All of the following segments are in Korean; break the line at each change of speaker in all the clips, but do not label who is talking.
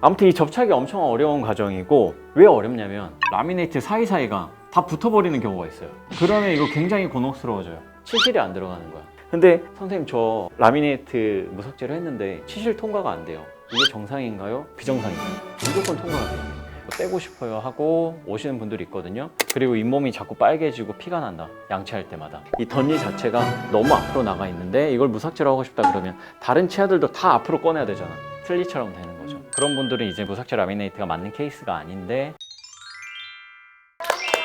아무튼 이 접착이 엄청 어려운 과정이고, 왜 어렵냐면 라미네이트 사이사이가 다 붙어버리는 경우가 있어요. 그러면 이거 굉장히 곤혹스러워져요. 치실이 안 들어가는 거야. 근데 선생님, 저 라미네이트 무석재로 했는데 치실 통과가 안 돼요. 이게 정상인가요? 비정상인가요? 무조건 통과가 돼요. 떼고 싶어요 하고 오시는 분들이 있거든요. 그리고 잇몸이 자꾸 빨개지고 피가 난다, 양치할 때마다. 이 덧니 자체가 너무 앞으로 나가 있는데 이걸 무삭제로 하고 싶다 그러면 다른 치아들도 다 앞으로 꺼내야 되잖아. 틀니처럼 되는 거죠. 그런 분들은 이제 무삭제 라미네이트가 맞는 케이스가 아닌데.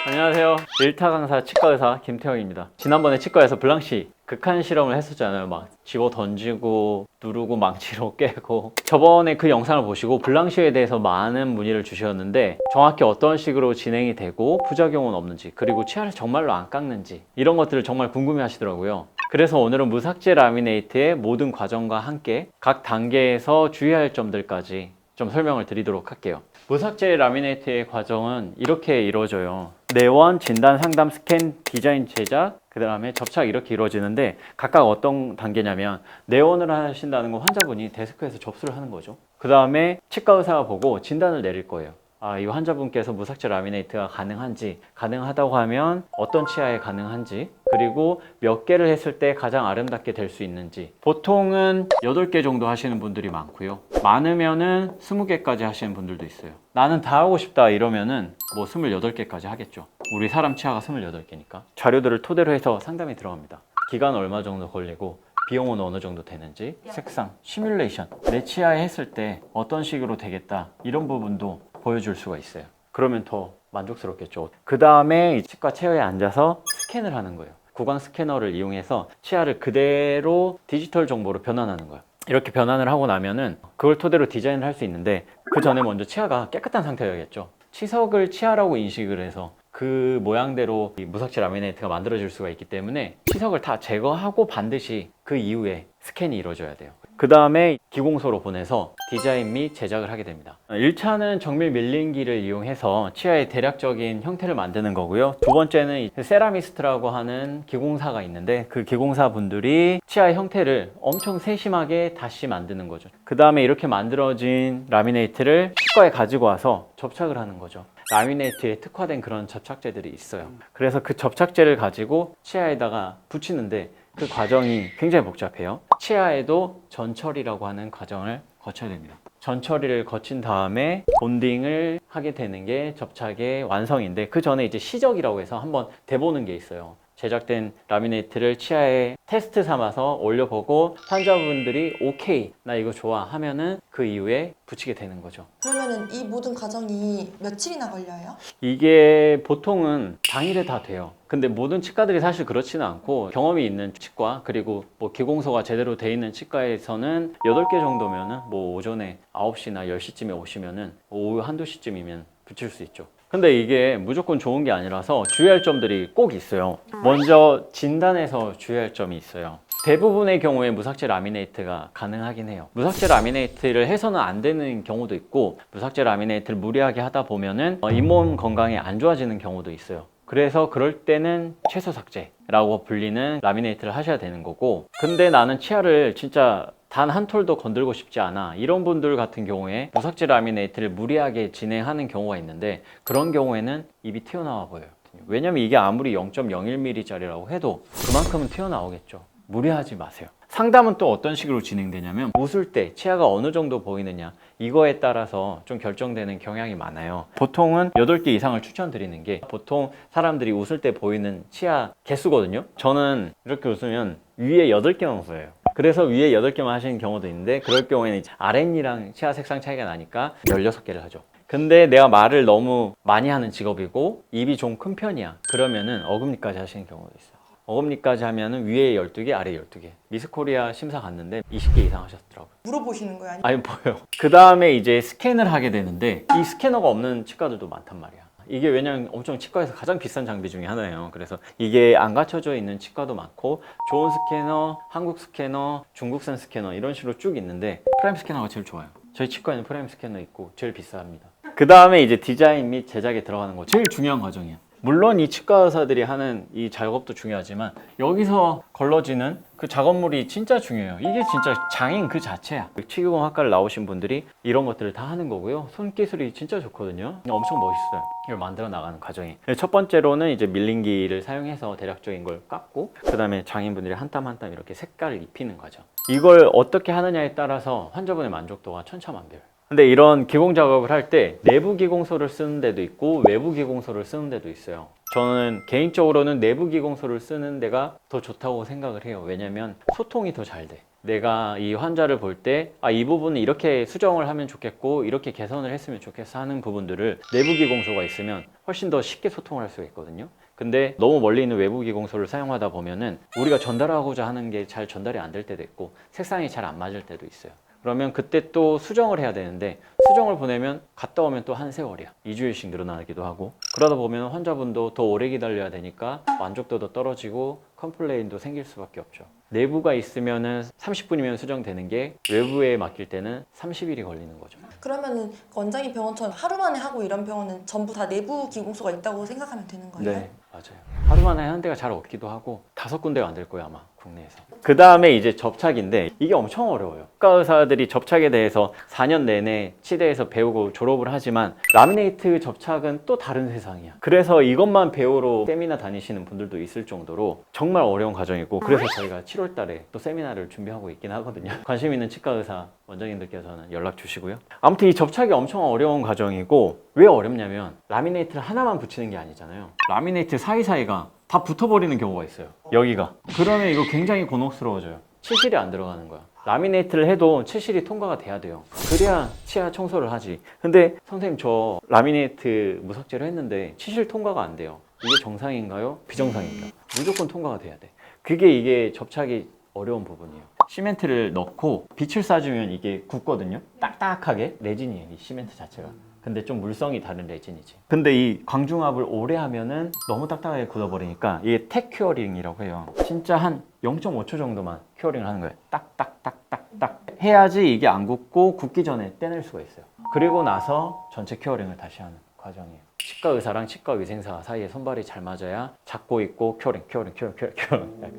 안녕하세요. 일타 강사 치과의사 김태형입니다. 지난번에 치과에서 블랑시 극한 실험을 했었잖아요. 막 집어 던지고 누르고 망치로 깨고. 저번에 그 영상을 보시고 블랑시에 대해서 많은 문의를 주셨는데, 정확히 어떤 식으로 진행이 되고 부작용은 없는지, 그리고 치아를 정말로 안 깎는지, 이런 것들을 정말 궁금해 하시더라고요. 그래서 오늘은 무삭제 라미네이트의 모든 과정과 함께 각 단계에서 주의할 점들까지 좀 설명을 드리도록 할게요. 무삭제 라미네이트의 과정은 이렇게 이루어져요. 내원, 진단, 상담, 스캔, 디자인, 제작, 그 다음에 접착, 이렇게 이루어지는데, 각각 어떤 단계냐면, 내원을 하신다는 건 환자분이 데스크에서 접수를 하는 거죠. 그 다음에 치과 의사가 보고 진단을 내릴 거예요. 이 환자분께서 무삭제 라미네이트가 가능한지, 가능하다고 하면 어떤 치아에 가능한지, 그리고 몇 개를 했을 때 가장 아름답게 될 수 있는지. 보통은 8개 정도 하시는 분들이 많고요. 많으면은 20개까지 하시는 분들도 있어요. 나는 다 하고 싶다 이러면은 뭐 28개까지 하겠죠. 우리 사람 치아가 28개니까. 자료들을 토대로 해서 상담이 들어갑니다. 기간 얼마 정도 걸리고, 비용은 어느 정도 되는지, 색상, 시뮬레이션, 내 치아에 했을 때 어떤 식으로 되겠다, 이런 부분도 보여줄 수가 있어요. 그러면 더 만족스럽겠죠. 그 다음에 치과 체어에 앉아서 스캔을 하는 거예요. 구강 스캐너를 이용해서 치아를 그대로 디지털 정보로 변환하는 거예요. 이렇게 변환을 하고 나면은 그걸 토대로 디자인을 할 수 있는데, 그 전에 먼저 치아가 깨끗한 상태여야겠죠. 치석을 치아라고 인식을 해서 그 모양대로 이 무삭제 라미네이트가 만들어질 수가 있기 때문에 치석을 다 제거하고 반드시 그 이후에 스캔이 이루어져야 돼요. 그 다음에 기공소로 보내서 디자인 및 제작을 하게 됩니다. 1차는 정밀 밀링기를 이용해서 치아의 대략적인 형태를 만드는 거고요. 두 번째는 세라미스트라고 하는 기공사가 있는데, 그 기공사 분들이 치아의 형태를 엄청 세심하게 다시 만드는 거죠. 그 다음에 이렇게 만들어진 라미네이트를 치과에 가지고 와서 접착을 하는 거죠. 라미네이트에 특화된 그런 접착제들이 있어요. 그래서 그 접착제를 가지고 치아에다가 붙이는데, 그 과정이 굉장히 복잡해요. 치아에도 전처리라고 하는 과정을 거쳐야 됩니다. 전처리를 거친 다음에 본딩을 하게 되는 게 접착의 완성인데, 그 전에 이제 시적이라고 해서 한번 대보는 게 있어요. 제작된 라미네이트를 치아에 테스트 삼아서 올려보고 환자분들이 오케이, 나 이거 좋아 하면은 그 이후에 붙이게 되는 거죠.
그러면은 이 모든 과정이 며칠이나 걸려요?
이게 보통은 당일에 다 돼요. 근데 모든 치과들이 사실 그렇지는 않고, 경험이 있는 치과, 그리고 뭐 기공소가 제대로 돼 있는 치과에서는 8개 정도면은 뭐 오전에 9시나 10시쯤에 오시면은 오후 1~2시쯤이면 붙일 수 있죠. 근데 이게 무조건 좋은 게 아니라서 주의할 점들이 꼭 있어요. 먼저 진단에서 주의할 점이 있어요. 대부분의 경우에 무삭제 라미네이트가 가능하긴 해요. 무삭제 라미네이트를 해서는 안 되는 경우도 있고, 무삭제 라미네이트를 무리하게 하다 보면은 잇몸 건강이 안 좋아지는 경우도 있어요. 그래서 그럴 때는 최소 삭제라고 불리는 라미네이트를 하셔야 되는 거고, 근데 나는 치아를 진짜 단 한 톨도 건들고 싶지 않아, 이런 분들 같은 경우에 무삭제 라미네이트를 무리하게 진행하는 경우가 있는데, 그런 경우에는 입이 튀어나와 보여요. 왜냐면 이게 아무리 0.01mm 짜리라고 해도 그만큼은 튀어나오겠죠. 무리하지 마세요. 상담은 또 어떤 식으로 진행되냐면, 웃을 때 치아가 어느 정도 보이느냐, 이거에 따라서 좀 결정되는 경향이 많아요. 보통은 8개 이상을 추천드리는 게 보통 사람들이 웃을 때 보이는 치아 개수거든요. 저는 이렇게 웃으면 위에 8개만 웃어요. 그래서 위에 8개만 하시는 경우도 있는데, 그럴 경우에는 아랫니랑 치아 색상 차이가 나니까 16개를 하죠. 근데 내가 말을 너무 많이 하는 직업이고 입이 좀 큰 편이야, 그러면은 어금니까지 하시는 경우도 있어요. 어금니까지 하면은 위에 12개, 아래 12개. 미스코리아 심사 갔는데 20개 이상 하셨더라고요.
물어보시는 거예요?
아니, 보여요. 그 다음에 이제 스캔을 하게 되는데, 이 스캐너가 없는 치과들도 많단 말이야. 이게 왜냐면 엄청 치과에서 가장 비싼 장비 중에 하나예요. 그래서 이게 안 갖춰져 있는 치과도 많고, 좋은 스캐너, 한국 스캐너, 중국산 스캐너, 이런 식으로 쭉 있는데 프라임 스캐너가 제일 좋아요. 저희 치과에는 프라임 스캐너 있고 제일 비쌉니다. 그 다음에 이제 디자인 및 제작에 들어가는 거, 제일 중요한 과정이에요. 물론 이 치과 의사들이 하는 이 작업도 중요하지만 여기서 걸러지는 그 작업물이 진짜 중요해요. 이게 진짜 장인 그 자체야. 치유공학과를 나오신 분들이 이런 것들을 다 하는 거고요. 손기술이 진짜 좋거든요. 엄청 멋있어요. 이걸 만들어 나가는 과정이. 첫 번째로는 이제 밀링기를 사용해서 대략적인 걸 깎고, 그 다음에 장인분들이 한 땀 한 땀 이렇게 색깔을 입히는 과정. 이걸 어떻게 하느냐에 따라서 환자분의 만족도가 천차만별이에요. 근데 이런 기공 작업을 할 때 내부 기공소를 쓰는 데도 있고 외부 기공소를 쓰는 데도 있어요. 저는 개인적으로는 내부 기공소를 쓰는 데가 더 좋다고 생각을 해요. 왜냐면 소통이 더 잘 돼. 내가 이 환자를 볼 때 이 부분은 이렇게 수정을 하면 좋겠고 이렇게 개선을 했으면 좋겠어 하는 부분들을 내부 기공소가 있으면 훨씬 더 쉽게 소통을 할 수가 있거든요. 근데 너무 멀리 있는 외부 기공소를 사용하다 보면은 우리가 전달하고자 하는 게 잘 전달이 안 될 때도 있고 색상이 잘 안 맞을 때도 있어요. 그러면 그때 또 수정을 해야 되는데 수정을 보내면 갔다 오면 또 한 세월이야. 2주일씩 늘어나기도 하고 그러다 보면 환자분도 더 오래 기다려야 되니까 만족도도 떨어지고 컴플레인도 생길 수밖에 없죠. 내부가 있으면은 30분이면 수정되는 게 외부에 맡길 때는 30일이 걸리는 거죠.
그러면은 원장님 병원처럼 하루 만에 하고 이런 병원은 전부 다 내부 기공소가 있다고 생각하면 되는 거예요?
네, 맞아요. 하루 만에 하는 데가 잘 없기도 하고 5군데가 안 될 거예요, 아마 국내에서. 그 다음에 이제 접착인데 이게 엄청 어려워요. 치과 의사들이 접착에 대해서 4년 내내 치대에서 배우고 졸업을 하지만 라미네이트 접착은 또 다른 세상이야. 그래서 이것만 배우러 세미나 다니시는 분들도 있을 정도로 정말 어려운 과정이고, 그래서 저희가 7월 달에 또 세미나를 준비하고 있긴 하거든요. 관심 있는 치과 의사 원장님들께서는 연락 주시고요. 아무튼 이 접착이 엄청 어려운 과정이고, 왜 어렵냐면 라미네이트를 하나만 붙이는 게 아니잖아요. 라미네이트 사이사이가 다 붙어버리는 경우가 있어요. 여기가. 그러면 이거 굉장히 곤혹스러워져요. 치실이 안 들어가는 거야. 라미네이트를 해도 치실이 통과가 돼야 돼요. 그래야 치아 청소를 하지. 근데 선생님 저 라미네이트 무삭제를 했는데 치실 통과가 안 돼요. 이게 정상인가요? 비정상인가요? 무조건 통과가 돼야 돼. 이게 접착이 어려운 부분이에요. 시멘트를 넣고 빛을 쏴주면 이게 굳거든요. 딱딱하게 레진이에요, 이 시멘트 자체가. 근데 좀 물성이 다른 레진이지. 근데 이 광중압을 오래 하면은 너무 딱딱하게 굳어버리니까 이게 텍 큐어링이라고 해요. 진짜 한 0.5초 정도만 큐어링을 하는 거예요. 딱딱딱딱딱 해야지 이게 안 굳고 굳기 전에 떼낼 수가 있어요. 그리고 나서 전체 큐어링을 다시 하는 과정이에요. 치과 의사랑 치과 위생사 사이에 손발이 잘 맞아야 잡고 있고 큐어링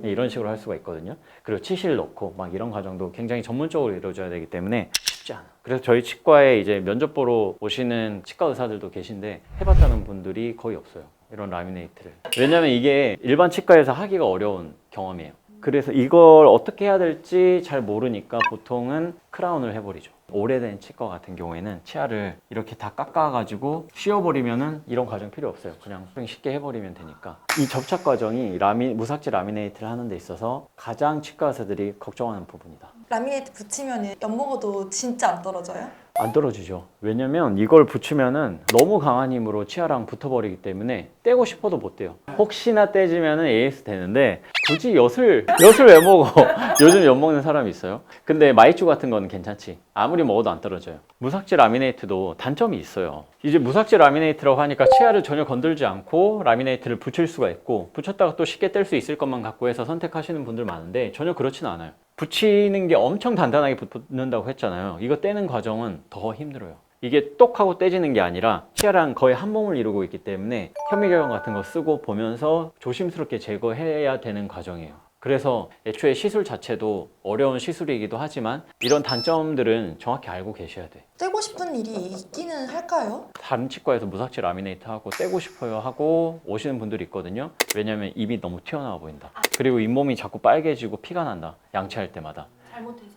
이런 식으로 할 수가 있거든요. 그리고 치실 넣고 막 이런 과정도 굉장히 전문적으로 이루어져야 되기 때문에 쉽지 않아. 그래서 저희 치과에 이제 면접 보러 오시는 치과 의사들도 계신데 해봤다는 분들이 거의 없어요, 이런 라미네이트를. 왜냐면 이게 일반 치과에서 하기가 어려운 경험이에요. 그래서 이걸 어떻게 해야 될지 잘 모르니까 보통은 크라운을 해버리죠. 오래된 치과 같은 경우에는 치아를 이렇게 다 깎아가지고 씌워버리면은 이런 과정 필요 없어요. 그냥 쉽게 해버리면 되니까. 이 접착 과정이 무삭제 라미네이트를 하는 데 있어서 가장 치과 의사들이 걱정하는 부분이다.
라미네이트 붙이면 엿 먹어도 진짜 안 떨어져요?
안 떨어지죠. 왜냐면 이걸 붙이면은 너무 강한 힘으로 치아랑 붙어버리기 때문에 떼고 싶어도 못 떼요. 혹시나 떼지면은 AS 되는데 굳이 엿을 왜 먹어? 요즘 엿 먹는 사람이 있어요. 근데 마이쮸 같은 거는 괜찮지. 아무리 먹어도 안 떨어져요. 무삭제 라미네이트도 단점이 있어요. 이제 무삭제 라미네이트라고 하니까 치아를 전혀 건들지 않고 라미네이트를 붙일 수가 있고, 붙였다가 또 쉽게 뗄 수 있을 것만 갖고 해서 선택하시는 분들 많은데 전혀 그렇지는 않아요. 붙이는 게 엄청 단단하게 붙는다고 했잖아요. 이거 떼는 과정은 더 힘들어요. 이게 똑 하고 떼지는 게 아니라 치아랑 거의 한 몸을 이루고 있기 때문에 현미경영 같은 거 쓰고 보면서 조심스럽게 제거해야 되는 과정이에요. 그래서 애초에 시술 자체도 어려운 시술이기도 하지만 이런 단점들은 정확히 알고 계셔야 돼.
떼고 싶은 일이 있기는 할까요?
다른 치과에서 무삭제 라미네이트 하고 떼고 싶어요 하고 오시는 분들이 있거든요. 왜냐면 입이 너무 튀어나와 보인다. 그리고 잇몸이 자꾸 빨개지고 피가 난다, 양치할 때마다.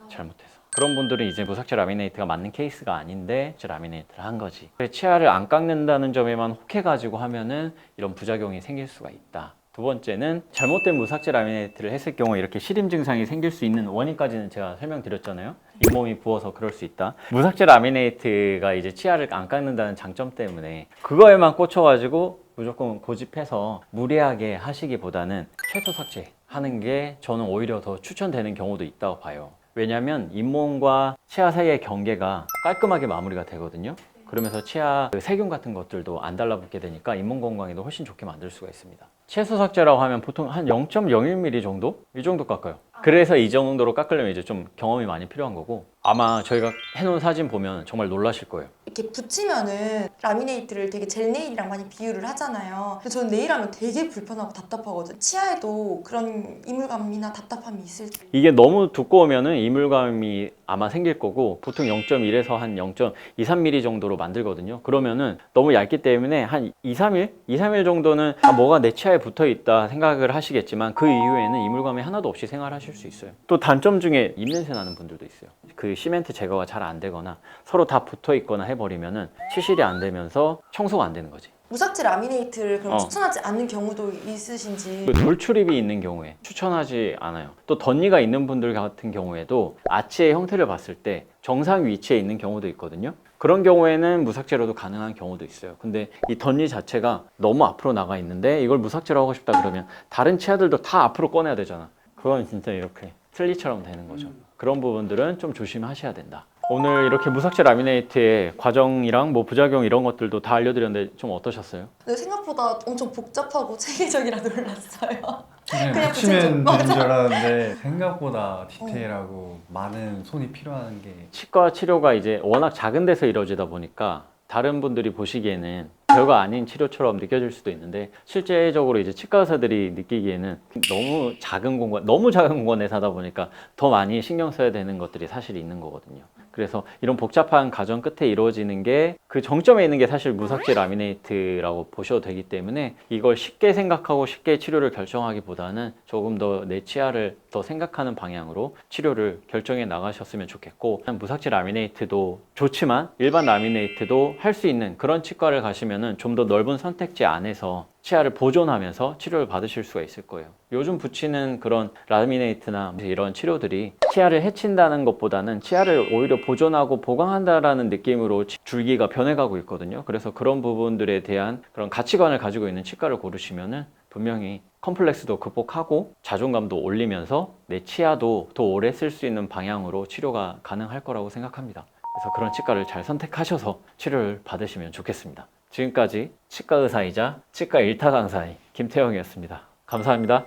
잘못해서. 그런 분들은 이제 무삭제 라미네이트가 맞는 케이스가 아닌데 라미네이트를 한 거지. 치아를 안 깎는다는 점에만 혹해가지고 하면은 이런 부작용이 생길 수가 있다. 두 번째는 잘못된 무삭제 라미네이트를 했을 경우에 이렇게 시림 증상이 생길 수 있는 원인까지는 제가 설명드렸잖아요. 잇몸이 부어서 그럴 수 있다. 무삭제 라미네이트가 이제 치아를 안 깎는다는 장점 때문에 그거에만 꽂혀가지고 무조건 고집해서 무리하게 하시기보다는 최소 삭제하는 게 저는 오히려 더 추천되는 경우도 있다고 봐요. 왜냐면 잇몸과 치아 사이의 경계가 깔끔하게 마무리가 되거든요. 그러면서 치아 세균 같은 것들도 안 달라붙게 되니까 잇몸 건강에도 훨씬 좋게 만들 수가 있습니다. 최소 삭제라고 하면 보통 한 0.01mm 정도? 이 정도 깎아요. 그래서 이 정도로 깎으려면 이제 좀 경험이 많이 필요한 거고, 아마 저희가 해놓은 사진 보면 정말 놀라실 거예요.
이렇게 붙이면은 라미네이트를 되게 젤 네일이랑 많이 비유를 하잖아요. 근데 저는 네일하면 되게 불편하고 답답하거든요. 치아에도 그런 이물감이나 답답함이 있을지.
이게 너무 두꺼우면은 이물감이 아마 생길 거고, 보통 0.1에서 한 0.2, 3mm 정도로 만들거든요. 그러면은 너무 얇기 때문에 한 2, 3일 정도는 뭐가 내 치아에 붙어 있다 생각을 하시겠지만, 그 이후에는 이물감이 하나도 없이 생활하실 수 있어요. 또 단점 중에 입냄새 나는 분들도 있어요. 그 시멘트 제거가 잘 안 되거나 서로 다 붙어 있거나 해버리면은 치실이 안 되면서 청소가 안 되는 거지.
무삭제 라미네이트를 그럼
어.
추천하지 않는 경우도 있으신지.
그 돌출입이 있는 경우에 추천하지 않아요. 또 덧니가 있는 분들 같은 경우에도 아치의 형태를 봤을 때 정상 위치에 있는 경우도 있거든요. 그런 경우에는 무삭제로도 가능한 경우도 있어요. 근데 이 덧니 자체가 너무 앞으로 나가 있는데 이걸 무삭제로 하고 싶다 그러면 다른 치아들도 다 앞으로 꺼내야 되잖아. 그건 진짜 이렇게 슬리처럼 되는 거죠. 그런 부분들은 좀 조심하셔야 된다. 오늘 이렇게 무삭제 라미네이트의 과정이랑 뭐 부작용 이런 것들도 다 알려드렸는데 좀 어떠셨어요?
근데 생각보다 엄청 복잡하고 체계적이라 놀랐어요.
그냥
그냥
붙이면 되는
맞아.
줄 알았는데 생각보다 디테일하고 많은 손이 필요한 게
치과 치료가 이제 워낙 작은 데서 이루어지다 보니까 다른 분들이 보시기에는 별거 아닌 치료처럼 느껴질 수도 있는데, 실제적으로 이제 치과 의사들이 느끼기에는 너무 작은 공간에 사다 보니까 더 많이 신경 써야 되는 것들이 사실 있는 거거든요. 그래서 이런 복잡한 과정 끝에 이루어지는 게 그 정점에 있는 게 사실 무삭제 라미네이트라고 보셔도 되기 때문에, 이걸 쉽게 생각하고 쉽게 치료를 결정하기보다는 조금 더 내 치아를 더 생각하는 방향으로 치료를 결정해 나가셨으면 좋겠고, 무삭제 라미네이트도 좋지만 일반 라미네이트도 할 수 있는 그런 치과를 가시면은 좀 더 넓은 선택지 안에서 치아를 보존하면서 치료를 받으실 수가 있을 거예요. 요즘 붙이는 그런 라미네이트나 이런 치료들이 치아를 해친다는 것보다는 치아를 오히려 보존하고 보강한다라는 느낌으로 줄기가 변해가고 있거든요. 그래서 그런 부분들에 대한 그런 가치관을 가지고 있는 치과를 고르시면은 분명히 컴플렉스도 극복하고 자존감도 올리면서 내 치아도 더 오래 쓸 수 있는 방향으로 치료가 가능할 거라고 생각합니다. 그래서 그런 치과를 잘 선택하셔서 치료를 받으시면 좋겠습니다. 지금까지 치과 의사이자 치과 일타 강사의 김태형이었습니다. 감사합니다.